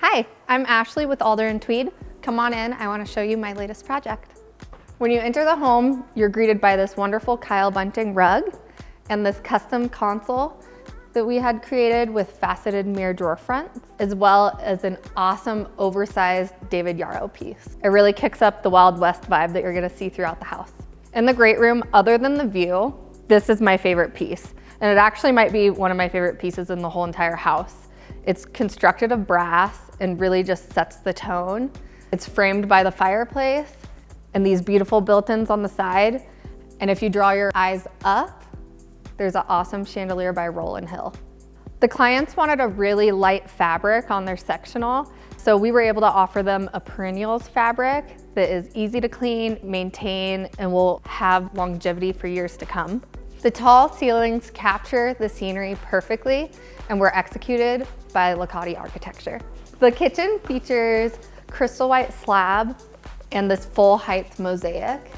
Hi, I'm Ashley with Alder & Tweed. Come on in, I want to show you my latest project. When you enter the home, you're greeted by this wonderful Kyle Bunting rug and this custom console that we had created with faceted mirror drawer fronts, as well as an awesome oversized David Yarrow piece. It really kicks up the Wild West vibe that you're gonna see throughout the house. In the great room, other than the view, this is my favorite piece. And it actually might be one of my favorite pieces in the whole entire house. It's constructed of brass and really just sets the tone. It's framed by the fireplace and these beautiful built-ins on the side. And if you draw your eyes up, there's an awesome chandelier by Roland Hill. The clients wanted a really light fabric on their sectional, so we were able to offer them a perennials fabric that is easy to clean, maintain, and will have longevity for years to come. The tall ceilings capture the scenery perfectly and were executed by Licati Architecture. The kitchen features crystal white slab and this full height mosaic.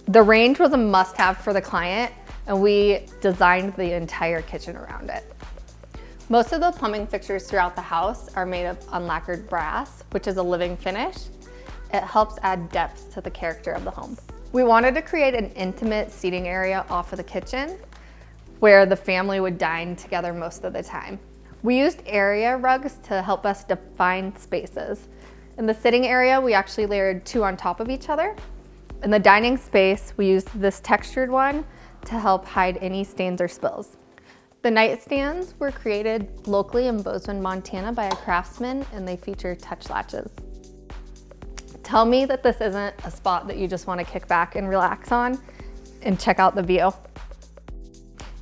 The range was a must-have for the client, and we designed the entire kitchen around it. Most of the plumbing fixtures throughout the house are made of unlacquered brass, which is a living finish. It helps add depth to the character of the home. We wanted to create an intimate seating area off of the kitchen where the family would dine together most of the time. We used area rugs to help us define spaces. In the sitting area, we actually layered two on top of each other. In the dining space, we used this textured one to help hide any stains or spills. The nightstands were created locally in Bozeman, Montana by a craftsman, and they feature touch latches. Tell me that this isn't a spot that you just want to kick back and relax on and check out the view.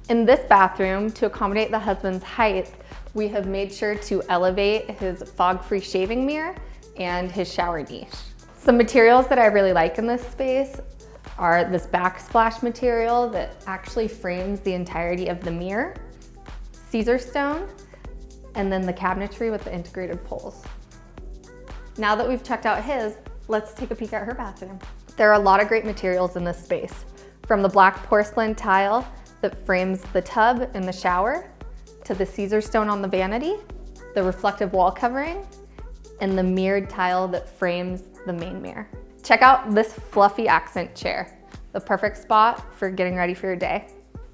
In this bathroom, to accommodate the husband's height, we have made sure to elevate his fog-free shaving mirror and his shower niche. Some materials that I really like in this space are this backsplash material that actually frames the entirety of the mirror, Caesar stone, and then the cabinetry with the integrated poles. Now that we've checked out his, let's take a peek at her bathroom. There are a lot of great materials in this space, from the black porcelain tile that frames the tub and the shower, to the Caesar stone on the vanity, the reflective wall covering, and the mirrored tile that frames the main mirror. Check out this fluffy accent chair, the perfect spot for getting ready for your day.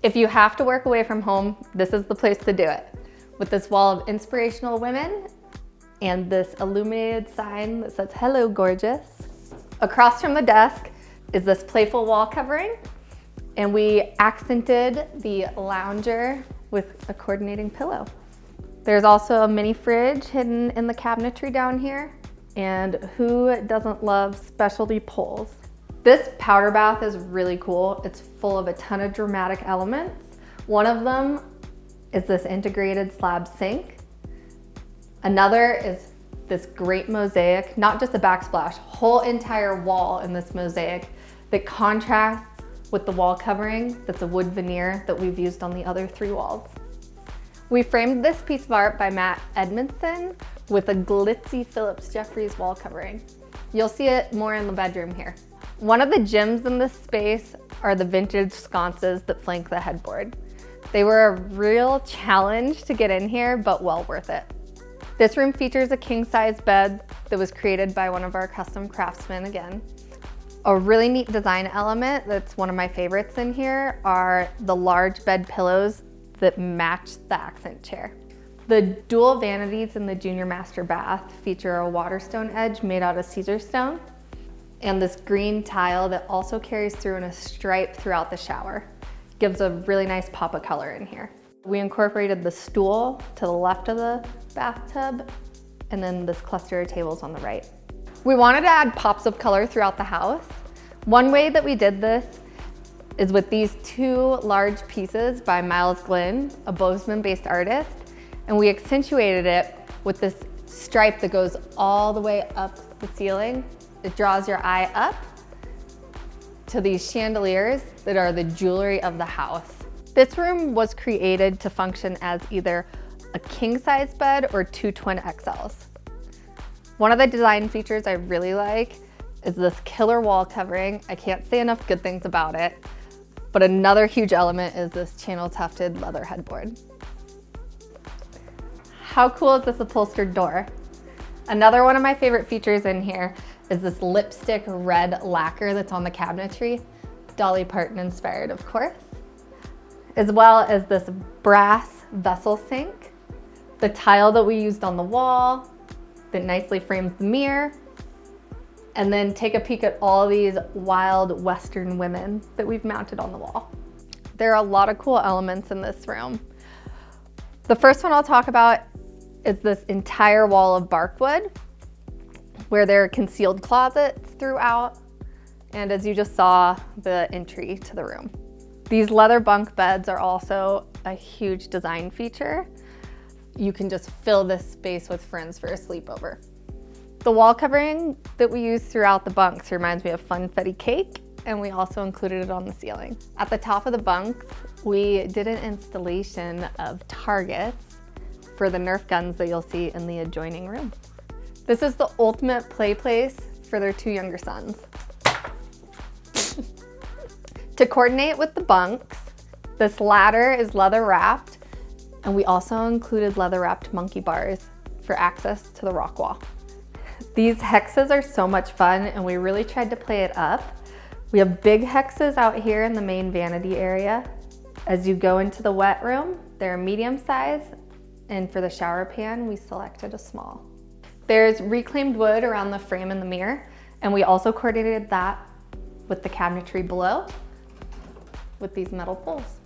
If you have to work away from home, this is the place to do it. With this wall of inspirational women and this illuminated sign that says, "Hello, gorgeous." Across from the desk is this playful wall covering, and we accented the lounger with a coordinating pillow. There's also a mini fridge hidden in the cabinetry down here, and who doesn't love specialty poles? This powder bath is really cool. It's full of a ton of dramatic elements. One of them is this integrated slab sink. Another is this great mosaic, not just a backsplash, whole entire wall in this mosaic that contrasts with the wall covering that's a wood veneer that we've used on the other three walls. We framed this piece of art by Matt Edmondson with a glitzy Phillips Jeffries wall covering. You'll see it more in the bedroom here. One of the gems in this space are the vintage sconces that flank the headboard. They were a real challenge to get in here, but well worth it. This room features a king-size bed that was created by one of our custom craftsmen again. A really neat design element that's one of my favorites in here are the large bed pillows that match the accent chair. The dual vanities in the junior master bath feature a waterstone edge made out of Caesar stone and this green tile that also carries through in a stripe throughout the shower. Gives a really nice pop of color in here. We incorporated the stool to the left of the bathtub and then this cluster of tables on the right. We wanted to add pops of color throughout the house. One way that we did this is with these two large pieces by Miles Glynn, a Bozeman-based artist, and we accentuated it with this stripe that goes all the way up the ceiling. It draws your eye up to these chandeliers that are the jewelry of the house. This room was created to function as either a king-size bed or two twin XLs. One of the design features I really like is this killer wall covering. I can't say enough good things about it. But another huge element is this channel tufted leather headboard. How cool is this upholstered door? Another one of my favorite features in here is this lipstick red lacquer that's on the cabinetry. Dolly Parton inspired, of course. As well as this brass vessel sink, the tile that we used on the wall that nicely frames the mirror, and then take a peek at all these wild Western women that we've mounted on the wall. There are a lot of cool elements in this room. The first one I'll talk about is this entire wall of bark wood, where there are concealed closets throughout, and as you just saw, the entry to the room. These leather bunk beds are also a huge design feature. You can just fill this space with friends for a sleepover. The wall covering that we use throughout the bunks reminds me of funfetti cake, and we also included it on the ceiling. At the top of the bunks, we did an installation of targets for the Nerf guns that you'll see in the adjoining room. This is the ultimate play place for their 2 younger sons. To coordinate with the bunks, this ladder is leather wrapped, and we also included leather wrapped monkey bars for access to the rock wall. These hexes are so much fun, and we really tried to play it up. We have big hexes out here in the main vanity area. As you go into the wet room, they're medium size, and for the shower pan, we selected a small. There's reclaimed wood around the frame and the mirror, and we also coordinated that with the cabinetry below with these metal poles.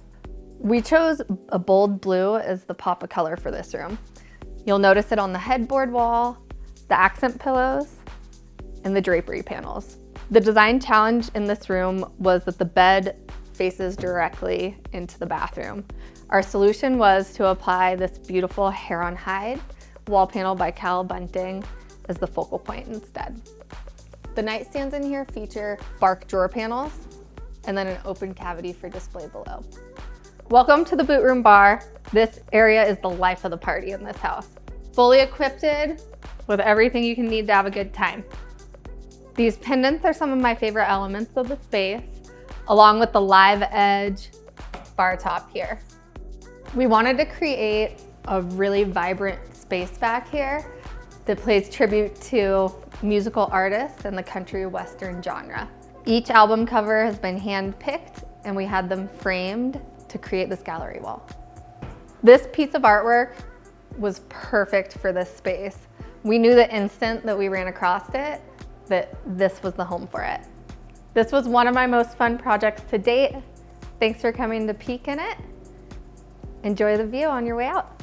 We chose a bold blue as the pop of color for this room. You'll notice it on the headboard wall, the accent pillows, and the drapery panels. The design challenge in this room was that the bed faces directly into the bathroom. Our solution was to apply this beautiful hair on hide wall panel by Cal Bunting as the focal point instead. The nightstands in here feature bark drawer panels and then an open cavity for display below. Welcome to the boot room bar. This area is the life of the party in this house. Fully equipped with everything you can need to have a good time. These pendants are some of my favorite elements of the space, along with the live edge bar top here. We wanted to create a really vibrant space back here that plays tribute to musical artists in the country western genre. Each album cover has been hand-picked, and we had them framed to create this gallery wall. This piece of artwork was perfect for this space. We knew the instant that we ran across it that this was the home for it. This was one of my most fun projects to date. Thanks for coming to peek in it. Enjoy the view on your way out.